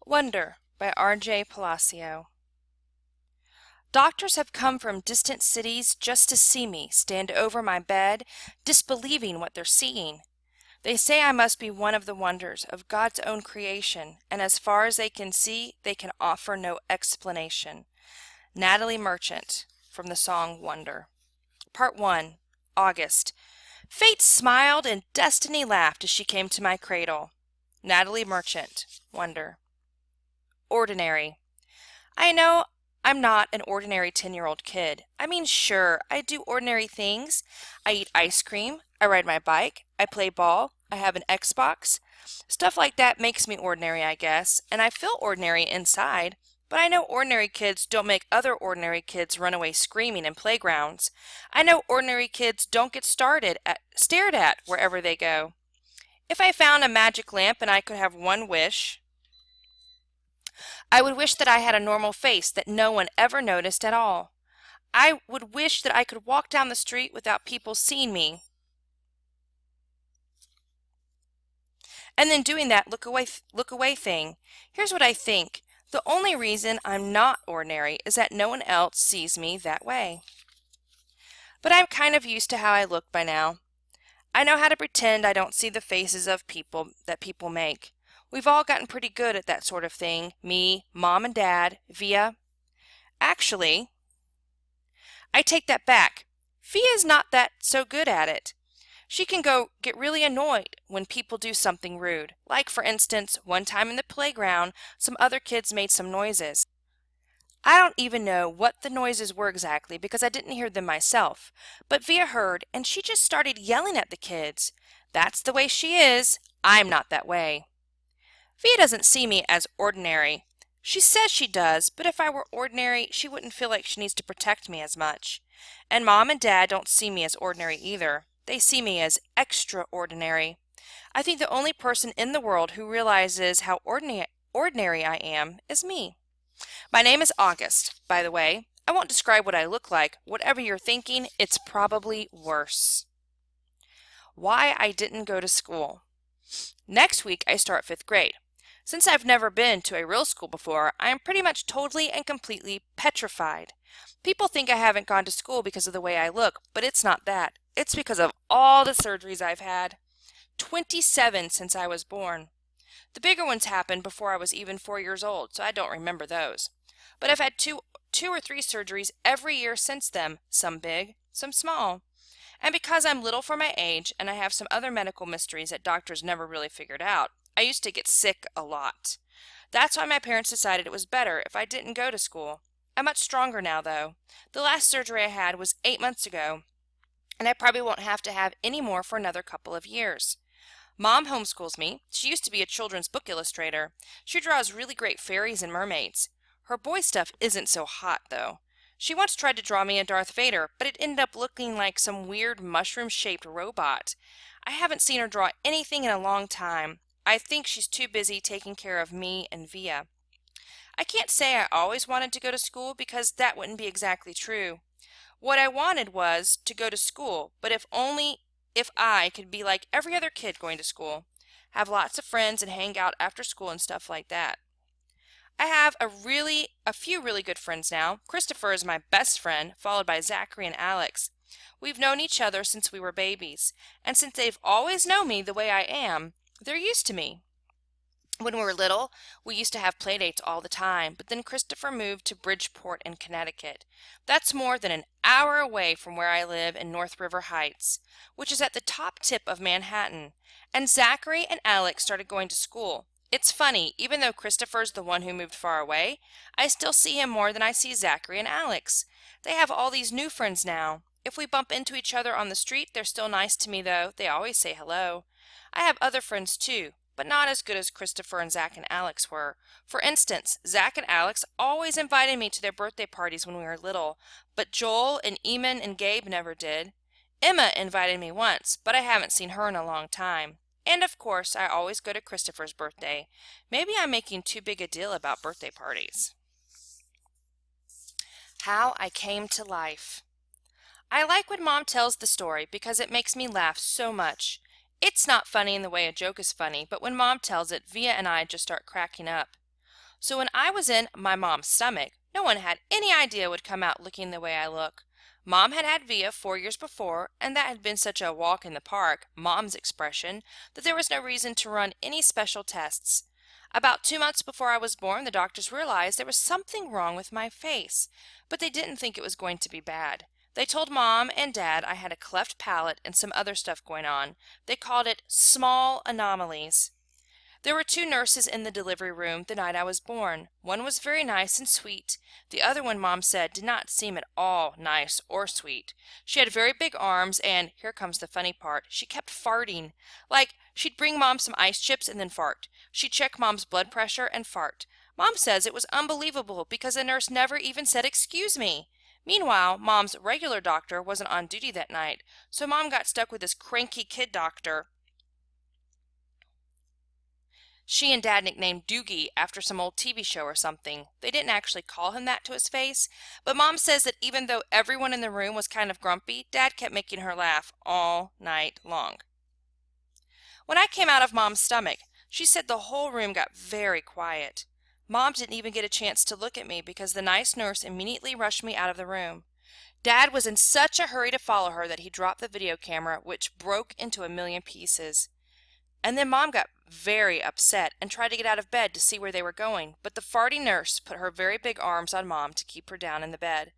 Wonder by R.J. Palacio. Doctors have come from distant cities just to see me stand over my bed, disbelieving what they're seeing. They say I must be one of the wonders of God's own creation, and as far as they can see, they can offer no explanation. Natalie Merchant, from the song Wonder. Part 1. August. Fate smiled and destiny laughed as she came to my cradle. Natalie Merchant, Wonder. Ordinary. I know I'm not an ordinary 10-year-old kid. I mean, sure, I do ordinary things. I eat ice cream, I ride my bike, I play ball, I have an Xbox. Stuff like that makes me ordinary, I guess, and I feel ordinary inside. But I know ordinary kids don't make other ordinary kids run away screaming in playgrounds. I know ordinary kids don't get stared at wherever they go. If I found a magic lamp and I could have one wish, I would wish that I had a normal face that no one ever noticed at all. I would wish that I could walk down the street without people seeing me. And then doing that look away thing. Here's what I think. The only reason I'm not ordinary is that no one else sees me that way. But I'm kind of used to how I look by now. I know how to pretend I don't see the faces of people that people make. We've all gotten pretty good at that sort of thing. Me, Mom and Dad, Via. Actually, I take that back. Via's not that so good at it. She can get really annoyed when people do something rude. Like, for instance, one time in the playground, some other kids made some noises. I don't even know what the noises were exactly because I didn't hear them myself. But Via heard, and she just started yelling at the kids. That's the way she is. I'm not that way. Via doesn't see me as ordinary. She says she does, but if I were ordinary, she wouldn't feel like she needs to protect me as much. And Mom and Dad don't see me as ordinary either. They see me as extraordinary. I think the only person in the world who realizes how ordinary I am is me. My name is August, by the way. I won't describe what I look like. Whatever you're thinking, it's probably worse. Why I didn't go to school. Next week, I start 5th grade. Since I've never been to a real school before, I am pretty much totally and completely petrified. People think I haven't gone to school because of the way I look, but it's not that. It's because of all the surgeries I've had. 27 since I was born. The bigger ones happened before I was even 4 years old, so I don't remember those. But I've had two or three surgeries every year since then, some big, some small. And because I'm little for my age and I have some other medical mysteries that doctors never really figured out, I used to get sick a lot. That's why my parents decided it was better if I didn't go to school. I'm much stronger now, though. The last surgery I had was 8 months ago, and I probably won't have to have any more for another couple of years. Mom homeschools me. She used to be a children's book illustrator. She draws really great fairies and mermaids. Her boy stuff isn't so hot, though. She once tried to draw me a Darth Vader, but it ended up looking like some weird mushroom-shaped robot. I haven't seen her draw anything in a long time. I think she's too busy taking care of me and Via. I can't say I always wanted to go to school because that wouldn't be exactly true. What I wanted was to go to school, but if I could be like every other kid going to school, have lots of friends and hang out after school and stuff like that. I have a few really good friends now. Christopher is my best friend, followed by Zachary and Alex. We've known each other since we were babies, and since they've always known me the way I am, they're used to me. When we were little, we used to have playdates all the time, but then Christopher moved to Bridgeport in Connecticut. That's more than an hour away from where I live in North River Heights, which is at the top tip of Manhattan. And Zachary and Alex started going to school. It's funny, even though Christopher's the one who moved far away, I still see him more than I see Zachary and Alex. They have all these new friends now. If we bump into each other on the street, they're still nice to me, though. They always say hello. I have other friends, too, but not as good as Christopher and Zach and Alex were. For instance, Zach and Alex always invited me to their birthday parties when we were little, but Joel and Eamon and Gabe never did. Emma invited me once, but I haven't seen her in a long time. And of course, I always go to Christopher's birthday. Maybe I'm making too big a deal about birthday parties. How I came to life. I like when Mom tells the story because it makes me laugh so much. It's not funny in the way a joke is funny, but when Mom tells it, Via and I just start cracking up. So when I was in my mom's stomach, no one had any idea would come out looking the way I look. Mom had had Via 4 years before, and that had been such a walk in the park, Mom's expression, that there was no reason to run any special tests. About 2 months before I was born, the doctors realized there was something wrong with my face, but they didn't think it was going to be bad. They told Mom and Dad I had a cleft palate and some other stuff going on. They called it small anomalies. There were 2 nurses in the delivery room the night I was born. One was very nice and sweet. The other one, Mom said, did not seem at all nice or sweet. She had very big arms, and here comes the funny part, she kept farting. Like, she'd bring Mom some ice chips and then fart. She'd check Mom's blood pressure and fart. Mom says it was unbelievable because the nurse never even said excuse me. Meanwhile, Mom's regular doctor wasn't on duty that night, so Mom got stuck with this cranky kid doctor she and Dad nicknamed Doogie after some old TV show or something. They didn't actually call him that to his face, but Mom says that even though everyone in the room was kind of grumpy, Dad kept making her laugh all night long. When I came out of Mom's stomach, she said the whole room got very quiet. Mom didn't even get a chance to look at me because the nice nurse immediately rushed me out of the room. Dad was in such a hurry to follow her that he dropped the video camera, which broke into a million pieces. And then Mom got very upset and tried to get out of bed to see where they were going, but the farty nurse put her very big arms on Mom to keep her down in the bed.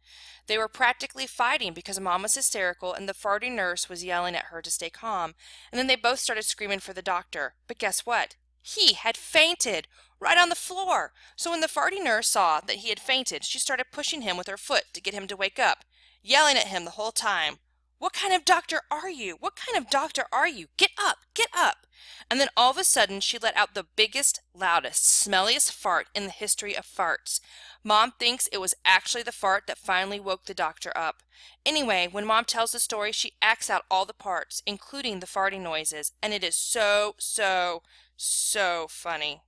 They were practically fighting because Mom was hysterical and the farty nurse was yelling at her to stay calm, and then they both started screaming for the doctor. But guess what? He had fainted right on the floor. So when the farty nurse saw that he had fainted, she started pushing him with her foot to get him to wake up, yelling at him the whole time. "What kind of doctor are you? What kind of doctor are you? Get up! Get up!" And then all of a sudden she let out the biggest, loudest, smelliest fart in the history of farts. Mom thinks it was actually the fart that finally woke the doctor up. Anyway, when Mom tells the story, she acts out all the parts, including the farting noises, and it is so, so, so funny.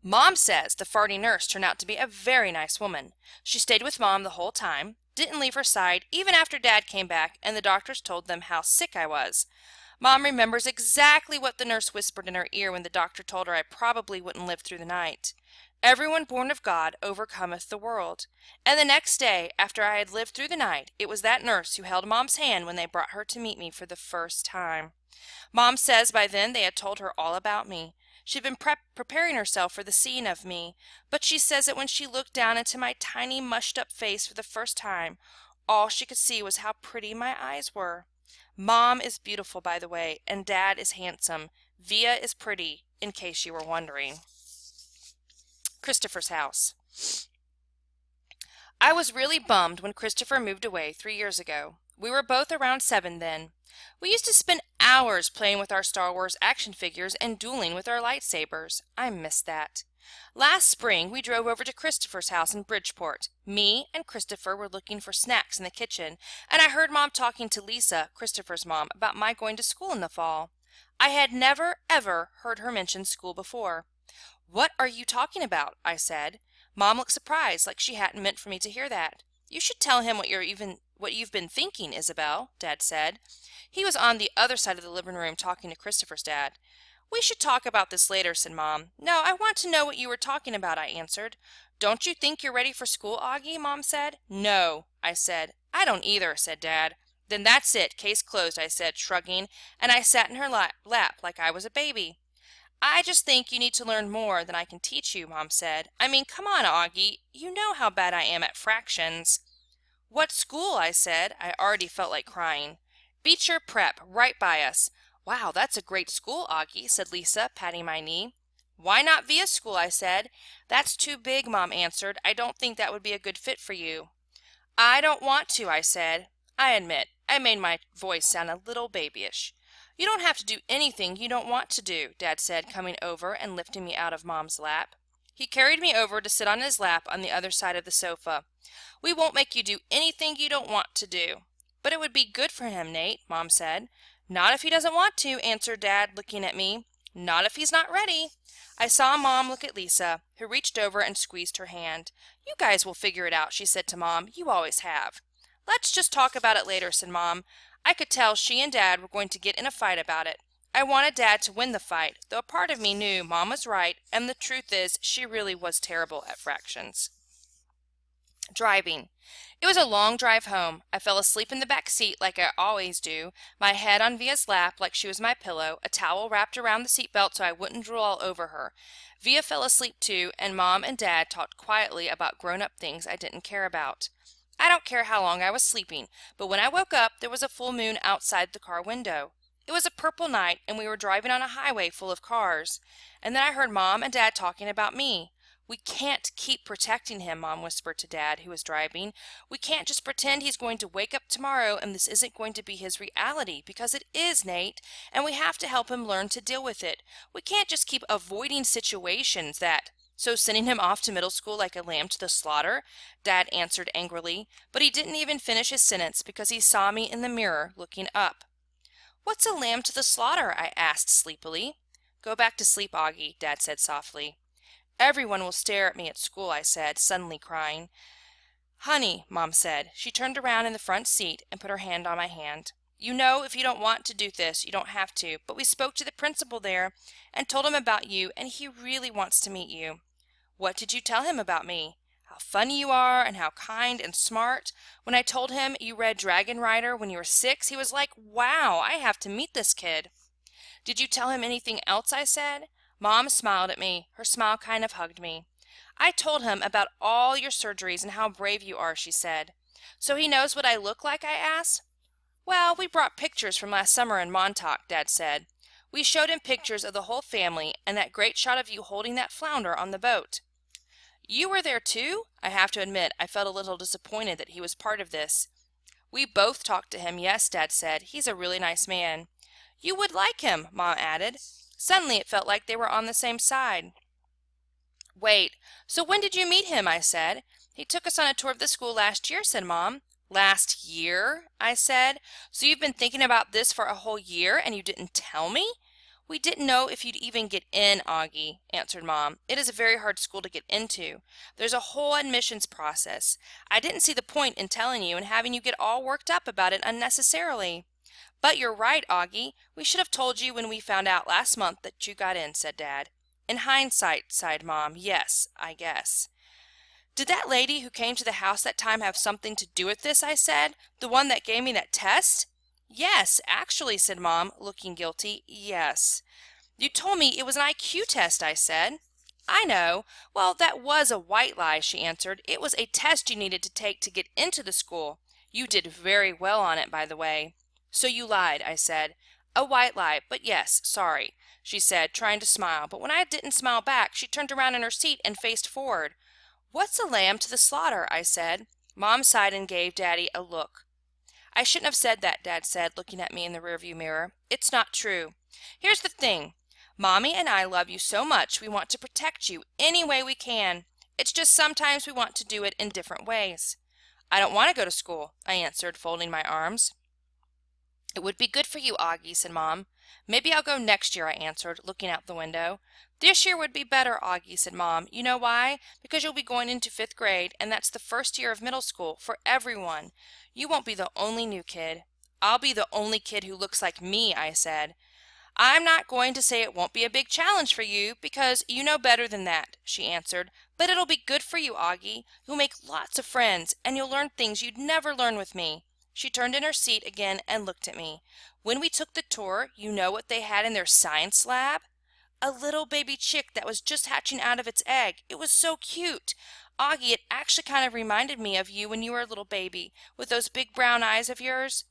Mom says the farty nurse turned out to be a very nice woman. She stayed with Mom the whole time, didn't leave her side even after Dad came back and the doctors told them how sick I was. Mom remembers exactly what the nurse whispered in her ear when the doctor told her I probably wouldn't live through the night. "Everyone born of God overcometh the world." And the next day, after I had lived through the night, it was that nurse who held Mom's hand when they brought her to meet me for the first time. Mom says by then they had told her all about me. She'd been preparing herself for the seeing of me, but she says that when she looked down into my tiny, mushed-up face for the first time, all she could see was how pretty my eyes were. Mom is beautiful, by the way, and Dad is handsome. Via is pretty, in case you were wondering. Christopher's house. I was really bummed when Christopher moved away 3 years ago. We were both around 7 then. We used to spend hours playing with our Star Wars action figures and dueling with our lightsabers. I miss that. Last spring, we drove over to Christopher's house in Bridgeport. Me and Christopher were looking for snacks in the kitchen, and I heard Mom talking to Lisa, Christopher's mom, about my going to school in the fall. I had never, ever heard her mention school before. "What are you talking about?" I said. Mom looked surprised, like she hadn't meant for me to hear that. "You should tell him what you've been thinking, Isabel," Dad said. He was on the other side of the living room talking to Christopher's dad. "We should talk about this later," said Mom. "No, I want to know what you were talking about," I answered. "Don't you think you're ready for school, Augie?" Mom said. "No," I said. "I don't either," said Dad. "Then that's it, case closed," I said, shrugging, and I sat in her lap like I was a baby. "I just think you need to learn more than I can teach you," Mom said. "I mean, come on, Augie. You know how bad I am at fractions." "What school?" I said. I already felt like crying. "Beecher Prep, right by us." "Wow, that's a great school, Augie," said Lisa, patting my knee. "Why not Via School?" I said. "That's too big," Mom answered. "I don't think that would be a good fit for you." "I don't want to," I said. I admit, I made my voice sound a little babyish. "You don't have to do anything you don't want to do," Dad said, coming over and lifting me out of Mom's lap. He carried me over to sit on his lap on the other side of the sofa. "We won't make you do anything you don't want to do." "But it would be good for him, Nate," Mom said. "Not if he doesn't want to," answered Dad, looking at me. "Not if he's not ready." I saw Mom look at Lisa, who reached over and squeezed her hand. "You guys will figure it out," she said to Mom. "You always have." "Let's just talk about it later," said Mom. I could tell she and Dad were going to get in a fight about it. I wanted Dad to win the fight, though a part of me knew Mom was right, and the truth is she really was terrible at fractions. Driving. It was a long drive home. I fell asleep in the back seat like I always do, my head on Via's lap like she was my pillow, a towel wrapped around the seatbelt so I wouldn't drool all over her. Via fell asleep too, and Mom and Dad talked quietly about grown-up things I didn't care about. I don't care how long I was sleeping, but when I woke up there was a full moon outside the car window. It was a purple night, and we were driving on a highway full of cars. And then I heard Mom and Dad talking about me. "We can't keep protecting him," Mom whispered to Dad, who was driving. "We can't just pretend he's going to wake up tomorrow and this isn't going to be his reality, because it is, Nate, and we have to help him learn to deal with it. We can't just keep avoiding situations that—" "So sending him off to middle school like a lamb to the slaughter?" Dad answered angrily, but he didn't even finish his sentence because he saw me in the mirror looking up. "What's a lamb to the slaughter?" I asked sleepily. "Go back to sleep, Augie," Dad said softly. "Everyone will stare at me at school," I said, suddenly crying. "Honey," Mom said. She turned around in the front seat and put her hand on my hand. "You know, if you don't want to do this, you don't have to, but we spoke to the principal there and told him about you, and he really wants to meet you." "What did you tell him about me?" "How funny you are and how kind and smart. When I told him you read Dragon Rider when you were 6, he was like, 'Wow, I have to meet this kid.'" "Did you tell him anything else?" I said. Mom smiled at me. Her smile kind of hugged me. "I told him about all your surgeries and how brave you are," she said. "So he knows what I look like?" I asked. "Well, we brought pictures from last summer in Montauk," Dad said. "We showed him pictures of the whole family and that great shot of you holding that flounder on the boat." "You were there too?" I have to admit I felt a little disappointed that he was part of this. "We both talked to him, yes," Dad said. "He's a really nice man." "You would like him," Mom added. Suddenly it felt like they were on the same side. "Wait, so when did you meet him?" I said. "He took us on a tour of the school last year," said Mom. "Last year?" I said. "So you've been thinking about this for a whole year and you didn't tell me?" "We didn't know if you'd even get in, Augie," answered Mom. "It is a very hard school to get into. There's a whole admissions process. I didn't see the point in telling you and having you get all worked up about it unnecessarily." "But you're right, Augie. We should have told you when we found out last month that you got in," said Dad. "In hindsight," sighed Mom, "yes, I guess." "Did that lady who came to the house that time have something to do with this?" I said. "The one that gave me that test?" "Yes, actually," said Mom, looking guilty. "Yes." "You told me it was an IQ test," I said. "I know. Well, that was a white lie," she answered. "It was a test you needed to take to get into the school. You did very well on it, by the way." "So you lied," I said. "A white lie, but yes, sorry," she said, trying to smile, but when I didn't smile back, she turned around in her seat and faced forward. "What's a lamb to the slaughter?" I said. Mom sighed and gave Daddy a look. "I shouldn't have said that," Dad said, looking at me in the rearview mirror. "It's not true. Here's the thing. Mommy and I love you so much we want to protect you any way we can. It's just sometimes we want to do it in different ways." "I don't want to go to school," I answered, folding my arms. "It would be good for you, Augie," said Mom. "Maybe I'll go next year," I answered, looking out the window. "This year would be better, Augie," said Mom. "You know why? Because you'll be going into 5th grade, and that's the first year of middle school for everyone. You won't be the only new kid." "I'll be the only kid who looks like me," I said. "I'm not going to say it won't be a big challenge for you, because you know better than that," she answered. "But it'll be good for you, Augie. You'll make lots of friends, and you'll learn things you'd never learn with me." She turned in her seat again and looked at me. "When we took the tour, you know what they had in their science lab? A little baby chick that was just hatching out of its egg. It was so cute. Augie, it actually kind of reminded me of you when you were a little baby, with those big brown eyes of yours.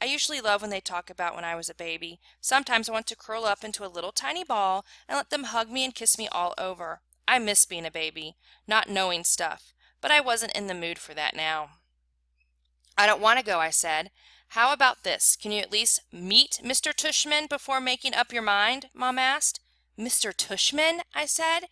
I usually love when they talk about when I was a baby. Sometimes I want to curl up into a little tiny ball and let them hug me and kiss me all over. I miss being a baby, not knowing stuff, but I wasn't in the mood for that now." "I don't want to go," I said. "How about this? Can you at least meet Mr. Tushman before making up your mind?" Mom asked. "Mr. Tushman?" I said.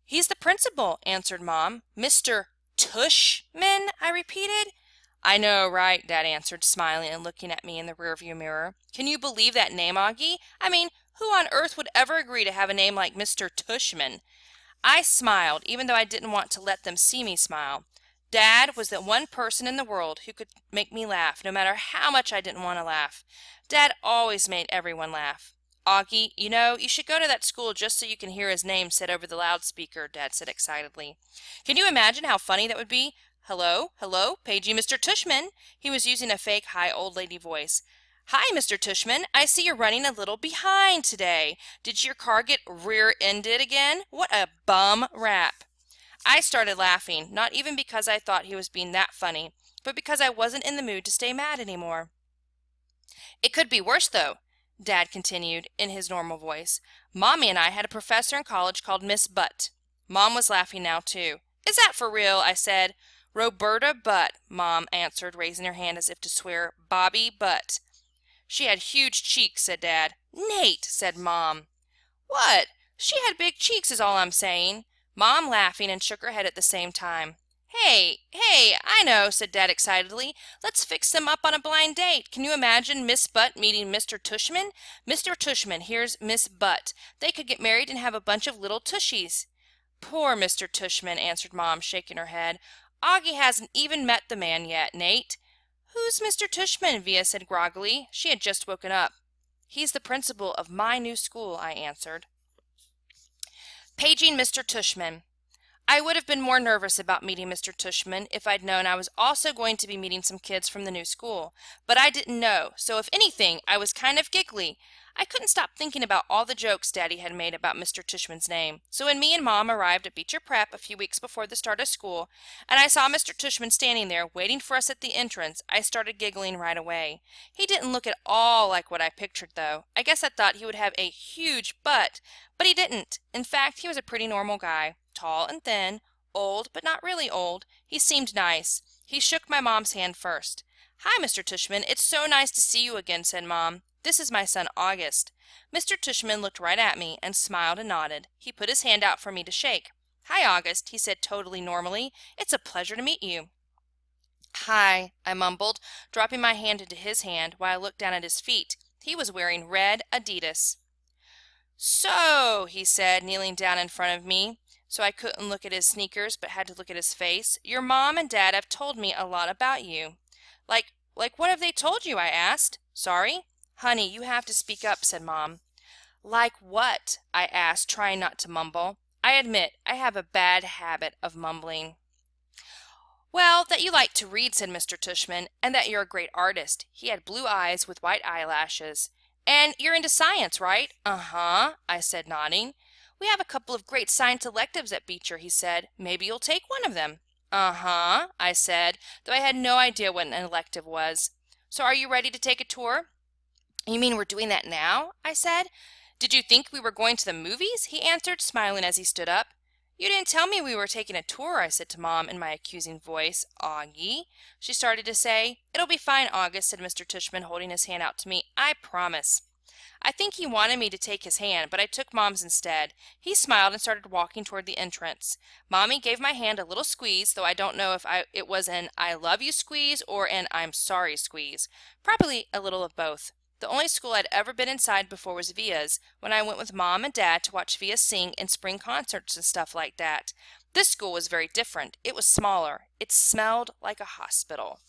"He's the principal," answered Mom. "Mr. Tushman?" I repeated. "I know, right?" Dad answered, smiling and looking at me in the rearview mirror. "Can you believe that name, Augie? I mean, who on earth would ever agree to have a name like Mr. Tushman?" I smiled, even though I didn't want to let them see me smile. Dad was the one person in the world who could make me laugh, no matter how much I didn't want to laugh. Dad always made everyone laugh. Augie, you know, you should go to that school just so you can hear his name said over the loudspeaker, Dad said excitedly. Can you imagine how funny that would be? Hello, hello, pagey Mr. Tushman. He was using a fake high old lady voice. Hi, Mr. Tushman. I see you're running a little behind today. Did your car get rear-ended again? What a bum rap. I started laughing, not even because I thought he was being that funny, but because I wasn't in the mood to stay mad anymore. It could be worse, though, Dad continued in his normal voice. Mommy and I had a professor in college called Miss Butt. Mom was laughing now, too. Is that for real? I said. Roberta Butt, Mom answered, raising her hand as if to swear. Bobby Butt. She had huge cheeks, said Dad. Nate, said Mom. What? She had big cheeks is all I'm saying. Mom laughing and shook her head at the same time. Hey, I know, said Dad excitedly. Let's fix them up on a blind date. Can you imagine Miss Butt meeting Mr. Tushman? Mr. Tushman, here's Miss Butt. They could get married and have a bunch of little tushies. Poor Mr. Tushman, answered Mom, shaking her head. Augie hasn't even met the man yet, Nate. Who's Mr. Tushman? Via said groggily. She had just woken up. He's the principal of my new school, I answered. Paging Mr. Tushman. I would have been more nervous about meeting Mr. Tushman if I'd known I was also going to be meeting some kids from the new school, but I didn't know, so if anything, I was kind of giggly. I couldn't stop thinking about all the jokes Daddy had made about Mr. Tushman's name. So when me and Mom arrived at Beecher Prep a few weeks before the start of school, and I saw Mr. Tushman standing there waiting for us at the entrance, I started giggling right away. He didn't look at all like what I pictured, though. I guess I thought he would have a huge butt, but he didn't. In fact, he was a pretty normal guy. Tall and thin, old but not really old. He seemed nice. He shook my mom's hand first. Hi, Mr. Tushman. It's so nice to see you again, said Mom. This is my son, August. Mr. Tushman looked right at me and smiled and nodded. He put his hand out for me to shake. Hi, August, he said totally normally. It's a pleasure to meet you. Hi, I mumbled, dropping my hand into his hand while I looked down at his feet. He was wearing red Adidas. So, he said, kneeling down in front of me, so I couldn't look at his sneakers but had to look at his face. Your mom and dad have told me a lot about you. Like what have they told you? I asked. Sorry? Honey, you have to speak up, said Mom. Like what? I asked, trying not to mumble. I admit, I have a bad habit of mumbling. Well, that you like to read, said Mr. Tushman, and that you're a great artist. He had blue eyes with white eyelashes. And you're into science, right? Uh-huh, I said, nodding. We have a couple of great science electives at Beecher, he said. Maybe you'll take one of them. Uh-huh, I said, though I had no idea what an elective was. So are you ready to take a tour? You mean we're doing that now? I said. Did you think we were going to the movies? He answered, smiling as he stood up. You didn't tell me we were taking a tour, I said to Mom in my accusing voice. Augie, she started to say. It'll be fine, August, said Mr. Tushman, holding his hand out to me. I promise. I think he wanted me to take his hand, but I took Mom's instead. He smiled and started walking toward the entrance. Mommy gave my hand a little squeeze, though I don't know if it was an I love you squeeze or an I'm sorry squeeze. Probably a little of both. The only school I'd ever been inside before was Via's, when I went with Mom and Dad to watch Via sing in spring concerts and stuff like that. This school was very different. It was smaller. It smelled like a hospital.